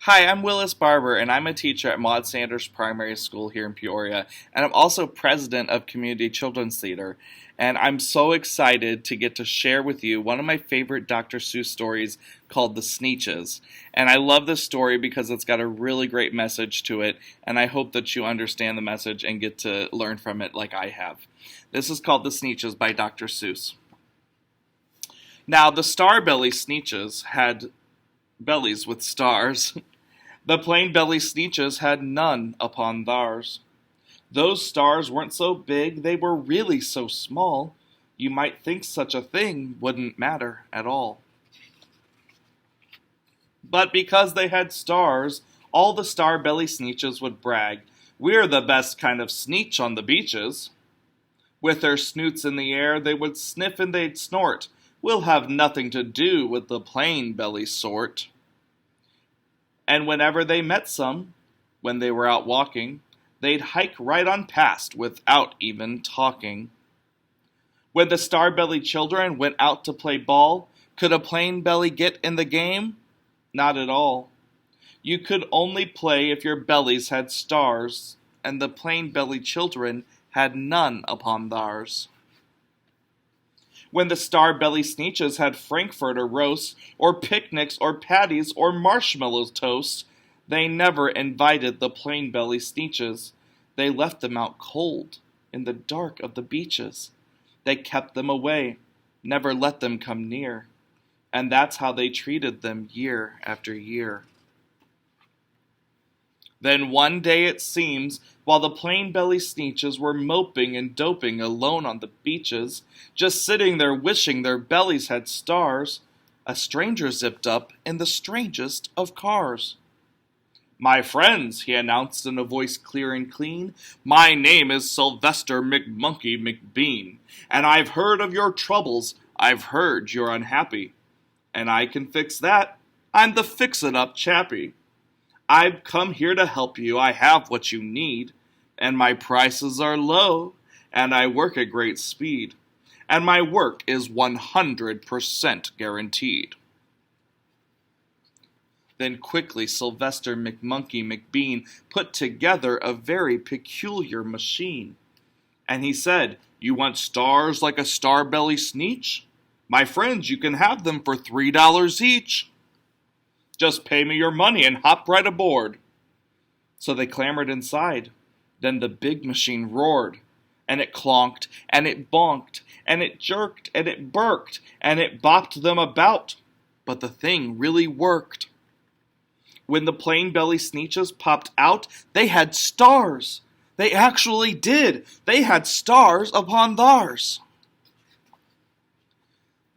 Hi, I'm Willis Barber, and I'm a teacher at Maud Sanders Primary School here in Peoria, and I'm also president of Community Children's Theater. And I'm so excited to get to share with you one of my favorite Dr. Seuss stories called The Sneetches. And I love this story because it's got a really great message to it, and I hope that you understand the message and get to learn from it like I have. This is called The Sneetches by Dr. Seuss. Now, the star-belly Sneetches had bellies with stars. The plain-belly Sneetches had none upon theirs. Those stars weren't so big, they were really so small, you might think such a thing wouldn't matter at all. But because they had stars, all the star-belly Sneetches would brag, "We're the best kind of Sneetch on the beaches." With their snoots in the air, they would sniff and they'd snort, "We'll have nothing to do with the plain-belly sort." And whenever they met some, when they were out walking, they'd hike right on past without even talking. When the star-belly children went out to play ball, could a plain belly get in the game? Not at all. You could only play if your bellies had stars, and the plain belly children had none upon theirs. When the star-belly Sneetches had frankfurter roasts, or picnics, or patties, or marshmallow toast, they never invited the plain-belly Sneetches. They left them out cold, in the dark of the beaches. They kept them away, never let them come near. And that's how they treated them year after year. Then one day it seems, while the plain-belly Sneetches were moping and doping alone on the beaches, just sitting there wishing their bellies had stars, a stranger zipped up in the strangest of cars. "My friends," he announced in a voice clear and clean, "my name is Sylvester McMonkey McBean, and I've heard of your troubles, I've heard you're unhappy. And I can fix that, I'm the fix-it-up chappie. I've come here to help you, I have what you need, and my prices are low, and I work at great speed, and my work is 100% guaranteed." Then quickly Sylvester McMonkey McBean put together a very peculiar machine. And he said, "You want stars like a star-belly Sneetch? My friends, you can have them for $3 each. Just pay me your money and hop right aboard." So they clambered inside. Then the big machine roared, and it clonked, and it bonked, and it jerked, and it burked, and it bopped them about. But the thing really worked. When the plain-belly Sneetches popped out, they had stars. They actually did. They had stars upon theirs.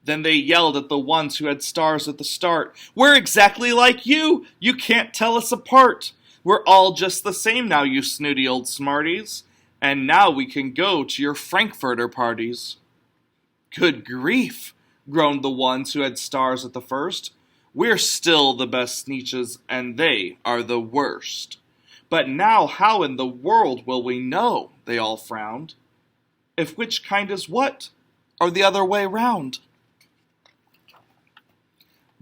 Then they yelled at the ones who had stars at the start, "We're exactly like you! You can't tell us apart! We're all just the same now, you snooty old smarties! And now we can go to your frankfurter parties." "Good grief!" groaned the ones who had stars at the first. "We're still the best Sneetches, and they are the worst. But now how in the world will we know," they all frowned, "if which kind is what, or the other way round?"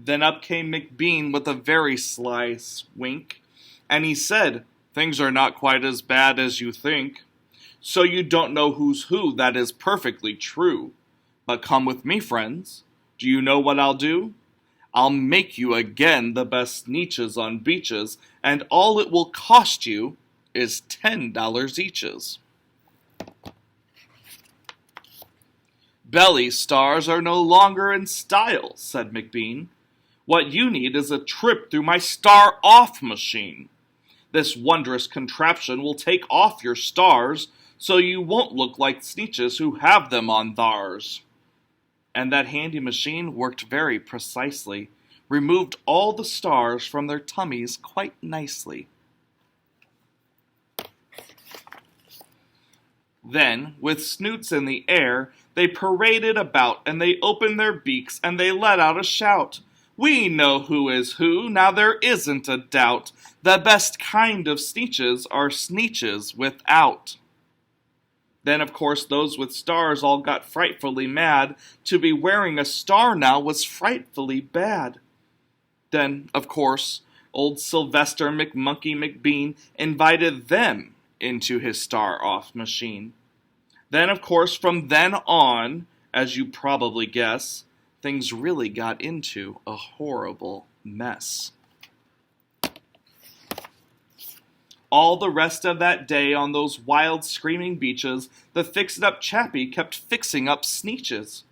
Then up came McBean with a very sly wink, and he said, "Things are not quite as bad as you think. So you don't know who's who, that is perfectly true. But come with me, friends. Do you know what I'll do? I'll make you again the best Sneetches on beaches, and all it will cost you is $10 eaches." "Belly stars are no longer in style," said McBean. "What you need is a trip through my star-off machine. This wondrous contraption will take off your stars, so you won't look like Sneetches who have them on theirs." And that handy machine worked very precisely, removed all the stars from their tummies quite nicely. Then, with snoots in the air, they paraded about, and they opened their beaks, and they let out a shout. "We know who is who, now there isn't a doubt. The best kind of Sneetches are Sneetches without." Then, of course, those with stars all got frightfully mad. To be wearing a star now was frightfully bad. Then, of course, Old Sylvester McMonkey McBean invited them into his star-off machine. Then, of course, from then on, as you probably guess, things really got into a horrible mess. All the rest of that day on those wild screaming beaches, the fix-it-up chappie kept fixing up Sneetches.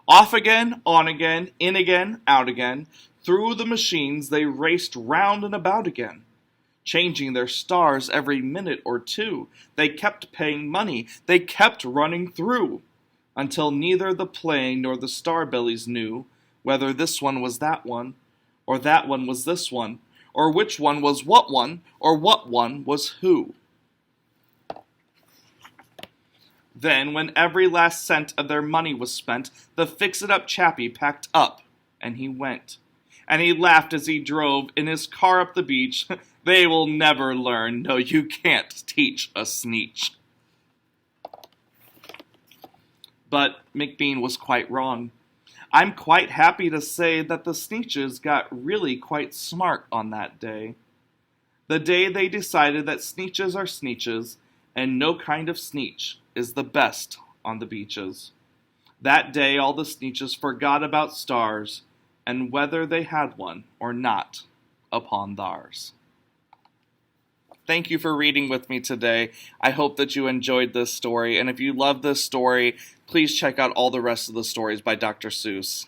Off again, on again, in again, out again. Through the machines they raced round and about again, changing their stars every minute or two. They kept paying money, they kept running through, until neither the plane nor the starbellies knew whether this one was that one, or that one was this one, or which one was what one, or what one was who. Then, when every last cent of their money was spent, the fix-it-up chappie packed up, and he went. And he laughed as he drove in his car up the beach. They will never learn, no, you can't teach a Sneetch. But McBean was quite wrong. I'm quite happy to say that the Sneetches got really quite smart on that day. The day they decided that Sneetches are Sneetches, and no kind of Sneetch is the best on the beaches. That day all the Sneetches forgot about stars, and whether they had one or not upon theirs. Thank you for reading with me today. I hope that you enjoyed this story, and if you love this story, please check out all the rest of the stories by Dr. Seuss.